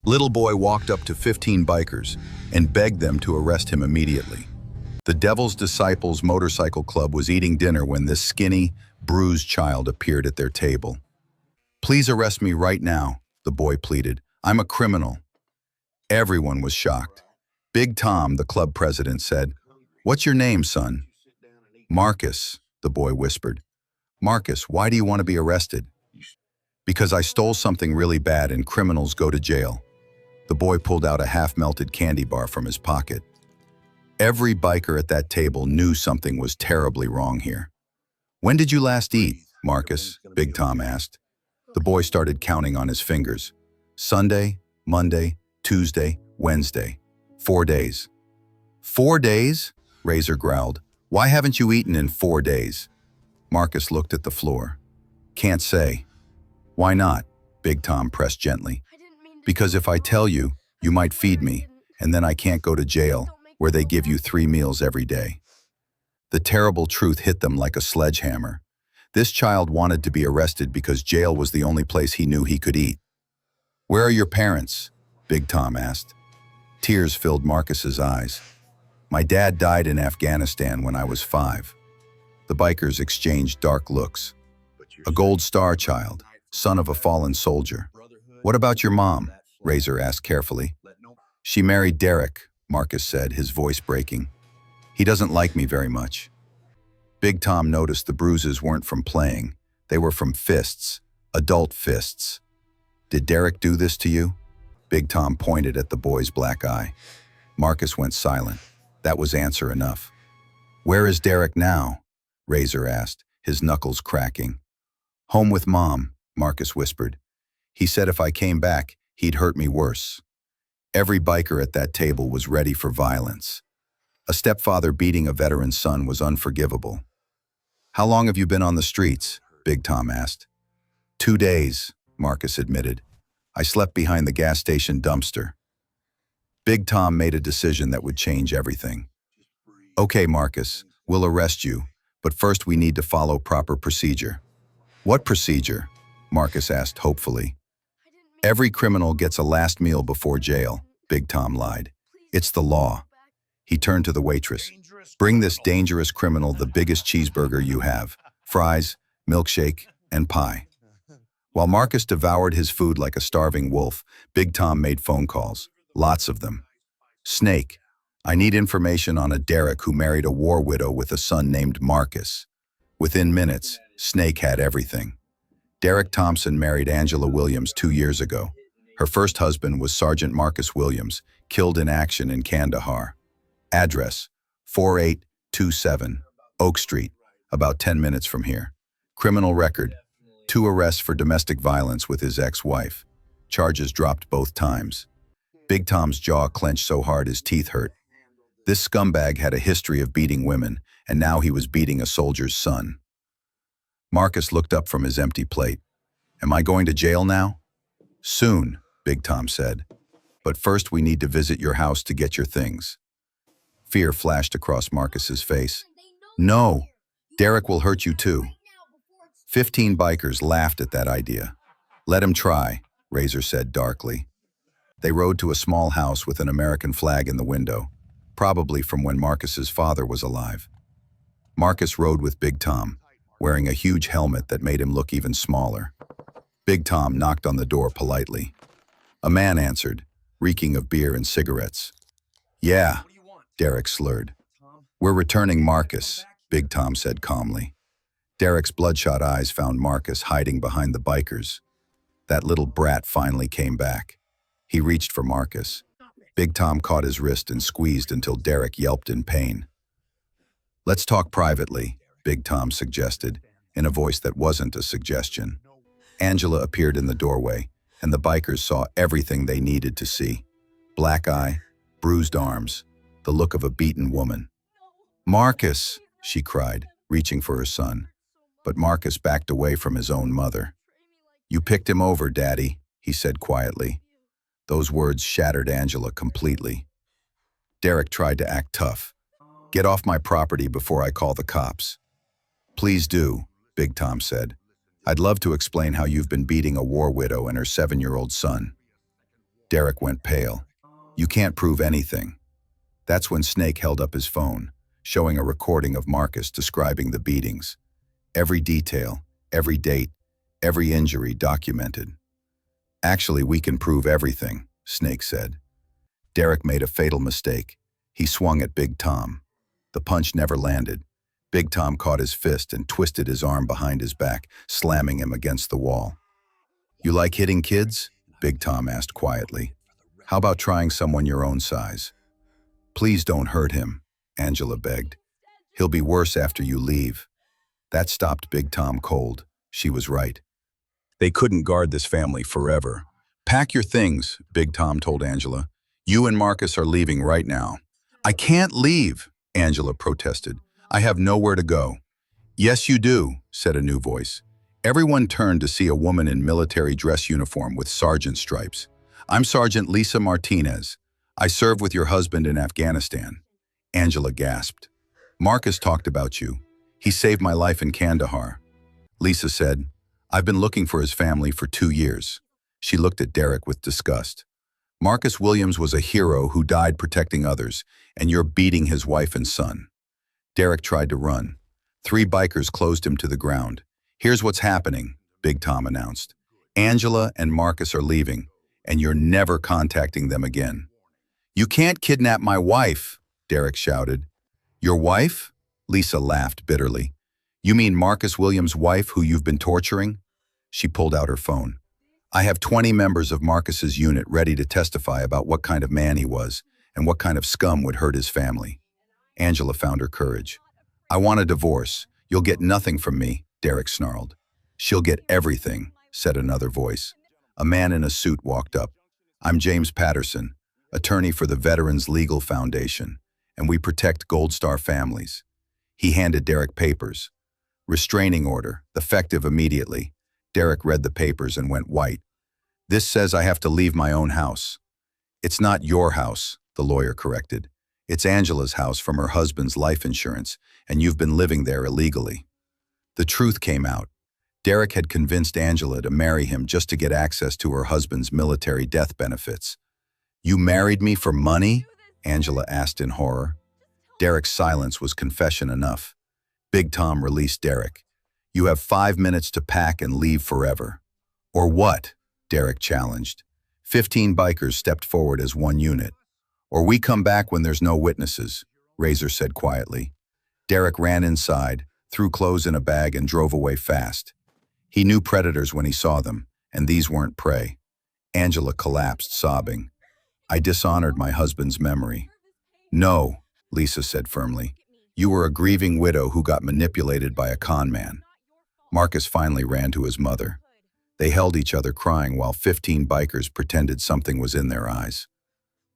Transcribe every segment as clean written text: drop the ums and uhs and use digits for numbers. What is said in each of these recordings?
Little boy walked up to 15 bikers and begged them to arrest him immediately. The Devil's Disciples Motorcycle Club was eating dinner when this skinny, bruised child appeared at their table. "Please arrest me right now," the boy pleaded. "I'm a criminal." Everyone was shocked. Big Tom, the club president, said, "What's your name, son?" "Marcus," the boy whispered. "Marcus, why do you want to be arrested?" "Because I stole something really bad and criminals go to jail." The boy pulled out a half-melted candy bar from his pocket. Every biker at that table knew something was terribly wrong here. "When did you last eat, Marcus?" Big Tom asked. The boy started counting on his fingers. "Sunday, Monday, Tuesday, Wednesday. 4 days." "4 days?" Razor growled. "Why haven't you eaten in 4 days?" Marcus looked at the floor. "Can't say." "Why not?" Big Tom pressed gently. "Because if I tell you, you might feed me, and then I can't go to jail, where they give you 3 meals every day." The terrible truth hit them like a sledgehammer. This child wanted to be arrested because jail was the only place he knew he could eat. "Where are your parents?" Big Tom asked. Tears filled Marcus's eyes. "My dad died in Afghanistan when I was 5. The bikers exchanged dark looks. "A Gold Star child, son of a fallen soldier." "What about your mom?" Razor asked carefully. "She married Derek," Marcus said, his voice breaking. "He doesn't like me very much." Big Tom noticed the bruises weren't from playing. They were from fists, adult fists. "Did Derek do this to you?" Big Tom pointed at the boy's black eye. Marcus went silent. That was answer enough. "Where is Derek now?" Razor asked, his knuckles cracking. "Home with Mom," Marcus whispered. "He said if I came back, he'd hurt me worse." Every biker at that table was ready for violence. A stepfather beating a veteran's son was unforgivable. "How long have you been on the streets?" Big Tom asked. 2 days, Marcus admitted. "I slept behind the gas station dumpster." Big Tom made a decision that would change everything. "Okay, Marcus, we'll arrest you, but first we need to follow proper procedure." "What procedure?" Marcus asked hopefully. "Every criminal gets a last meal before jail," Big Tom lied. "It's the law." He turned to the waitress. "Bring this dangerous criminal the biggest cheeseburger you have, fries, milkshake, and pie." While Marcus devoured his food like a starving wolf, Big Tom made phone calls, lots of them. "Snake, I need information on a Derek who married a war widow with a son named Marcus." Within minutes, Snake had everything. Derek Thompson married Angela Williams 2 years ago. Her first husband was Sergeant Marcus Williams, killed in action in Kandahar. Address, 4827 Oak Street, about 10 minutes from here. Criminal record, 2 arrests for domestic violence with his ex-wife. Charges dropped both times. Big Tom's jaw clenched so hard his teeth hurt. This scumbag had a history of beating women, and now he was beating a soldier's son. Marcus looked up from his empty plate. "Am I going to jail now?" "Soon," Big Tom said. "But first we need to visit your house to get your things." Fear flashed across Marcus's face. "No, Derek will hurt you too." 15 bikers laughed at that idea. "Let him try," Razor said darkly. They rode to a small house with an American flag in the window, probably from when Marcus's father was alive. Marcus rode with Big Tom, wearing a huge helmet that made him look even smaller. Big Tom knocked on the door politely. A man answered, reeking of beer and cigarettes. "Yeah," Derek slurred. "We're returning Marcus," Big Tom said calmly. Derek's bloodshot eyes found Marcus hiding behind the bikers. That little brat finally came back. He reached for Marcus. Big Tom caught his wrist and squeezed until Derek yelped in pain. "Let's talk privately," Big Tom suggested, in a voice that wasn't a suggestion. Angela appeared in the doorway, and the bikers saw everything they needed to see. Black eye, bruised arms, the look of a beaten woman. "Marcus," she cried, reaching for her son. But Marcus backed away from his own mother. "You picked him over, Daddy," he said quietly. Those words shattered Angela completely. Derek tried to act tough. "Get off my property before I call the cops." "Please do," Big Tom said. "I'd love to explain how you've been beating a war widow and her 7-year-old son." Derek went pale. You can't prove anything. That's when Snake held up his phone, showing a recording of Marcus describing the beatings. Every detail, every date, every injury documented. Actually, we can prove everything, Snake said. Derek made a fatal mistake. He swung at Big Tom. The punch never landed. Big Tom caught his fist and twisted his arm behind his back, slamming him against the wall. You like hitting kids? Big Tom asked quietly. How about trying someone your own size? Please don't hurt him, Angela begged. He'll be worse after you leave. That stopped Big Tom cold. She was right. They couldn't guard this family forever. Pack your things, Big Tom told Angela. You and Marcus are leaving right now. I can't leave, Angela protested. I have nowhere to go. Yes, you do, said a new voice. Everyone turned to see a woman in military dress uniform with sergeant stripes. I'm Sergeant Lisa Martinez. I served with your husband in Afghanistan. Angela gasped. Marcus talked about you. He saved my life in Kandahar. Lisa said, I've been looking for his family for 2 years. She looked at Derek with disgust. Marcus Williams was a hero who died protecting others, and you're beating his wife and son. Derek tried to run. 3 bikers closed him to the ground. Here's what's happening, Big Tom announced. Angela and Marcus are leaving, and you're never contacting them again. You can't kidnap my wife, Derek shouted. Your wife? Lisa laughed bitterly. You mean Marcus Williams' wife who you've been torturing? She pulled out her phone. I have 20 members of Marcus's unit ready to testify about what kind of man he was and what kind of scum would hurt his family. Angela found her courage. I want a divorce. You'll get nothing from me, Derek snarled. She'll get everything, said another voice. A man in a suit walked up. I'm James Patterson, attorney for the Veterans Legal Foundation, and we protect Gold Star families. He handed Derek papers. Restraining order, effective immediately. Derek read the papers and went white. This says I have to leave my own house. It's not your house, the lawyer corrected. It's Angela's house from her husband's life insurance, and you've been living there illegally. The truth came out. Derek had convinced Angela to marry him just to get access to her husband's military death benefits. You married me for money? Angela asked in horror. Derek's silence was confession enough. Big Tom released Derek. You have 5 minutes to pack and leave forever. Or what? Derek challenged. 15 bikers stepped forward as one unit. Or we come back when there's no witnesses, Razor said quietly. Derek ran inside, threw clothes in a bag and drove away fast. He knew predators when he saw them, and these weren't prey. Angela collapsed, sobbing. I dishonored my husband's memory. No, Lisa said firmly. You were a grieving widow who got manipulated by a con man. Marcus finally ran to his mother. They held each other crying while 15 bikers pretended something was in their eyes.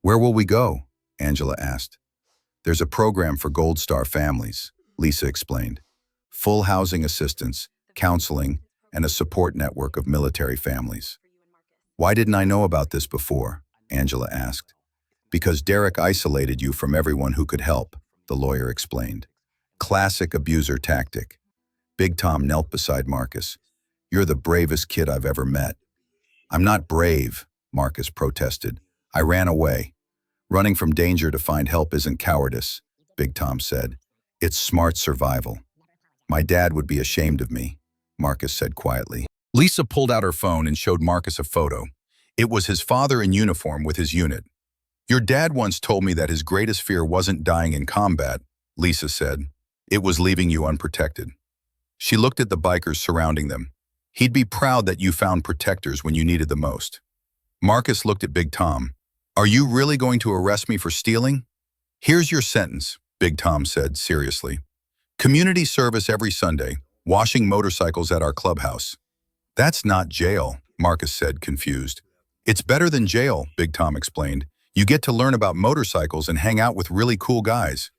Where will we go? Angela asked. There's a program for Gold Star families, Lisa explained. Full housing assistance, counseling, and a support network of military families. Why didn't I know about this before? Angela asked. Because Derek isolated you from everyone who could help, the lawyer explained. Classic abuser tactic. Big Tom knelt beside Marcus. You're the bravest kid I've ever met. I'm not brave, Marcus protested. I ran away. Running from danger to find help isn't cowardice, Big Tom said. It's smart survival. My dad would be ashamed of me, Marcus said quietly. Lisa pulled out her phone and showed Marcus a photo. It was his father in uniform with his unit. Your dad once told me that his greatest fear wasn't dying in combat, Lisa said. It was leaving you unprotected. She looked at the bikers surrounding them. He'd be proud that you found protectors when you needed the most. Marcus looked at Big Tom. Are you really going to arrest me for stealing? Here's your sentence, Big Tom said seriously. Community service every Sunday, washing motorcycles at our clubhouse. That's not jail, Marcus said, confused. It's better than jail, Big Tom explained. You get to learn about motorcycles and hang out with really cool guys.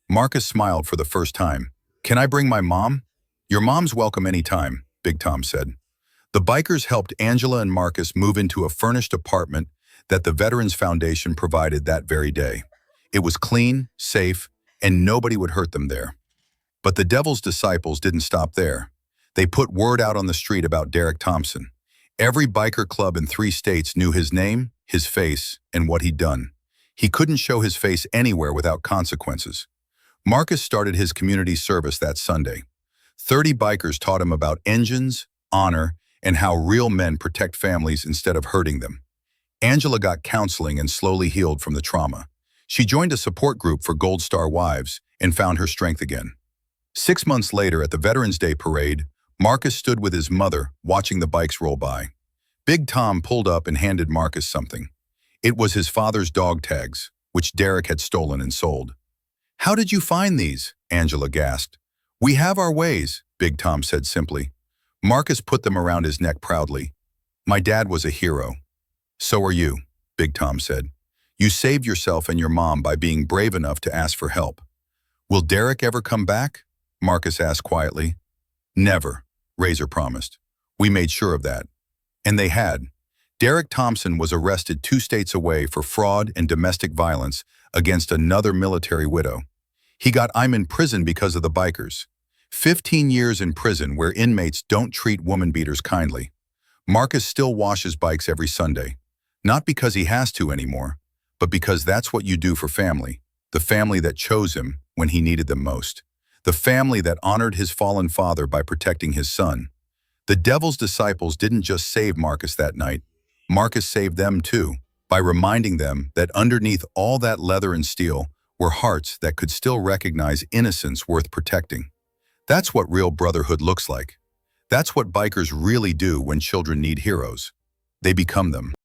Marcus smiled for the first time. Can I bring my mom? Your mom's welcome anytime, Big Tom said. The bikers helped Angela and Marcus move into a furnished apartment that the Veterans Foundation provided that very day. It was clean, safe, and nobody would hurt them there. But the Devil's disciples didn't stop there. They put word out on the street about Derek Thompson. Every biker club in 3 states knew his name, his face, and what he'd done. He couldn't show his face anywhere without consequences. Marcus started his community service that Sunday. 30 bikers taught him about engines, honor, and how real men protect families instead of hurting them. Angela got counseling and slowly healed from the trauma. She joined a support group for Gold Star wives and found her strength again. 6 months later, at the Veterans Day parade, Marcus stood with his mother, watching the bikes roll by. Big Tom pulled up and handed Marcus something. It was his father's dog tags, which Derek had stolen and sold. "How did you find these?" Angela gasped. "We have our ways," Big Tom said simply. Marcus put them around his neck proudly. "My dad was a hero." "So are you," Big Tom said. "You saved yourself and your mom by being brave enough to ask for help." "Will Derek ever come back?" Marcus asked quietly. "Never," Razor promised. "We made sure of that." And they had. Derek Thompson was arrested 2 states away for fraud and domestic violence against another military widow. He got "I'm in prison because of the bikers." 15 years in prison where inmates don't treat woman beaters kindly. Marcus still washes bikes every Sunday. Not because he has to anymore, but because that's what you do for family. The family that chose him when he needed them most. The family that honored his fallen father by protecting his son. The devil's disciples didn't just save Marcus that night. Marcus saved them too, by reminding them that underneath all that leather and steel were hearts that could still recognize innocence worth protecting. That's what real brotherhood looks like. That's what bikers really do when children need heroes. They become them.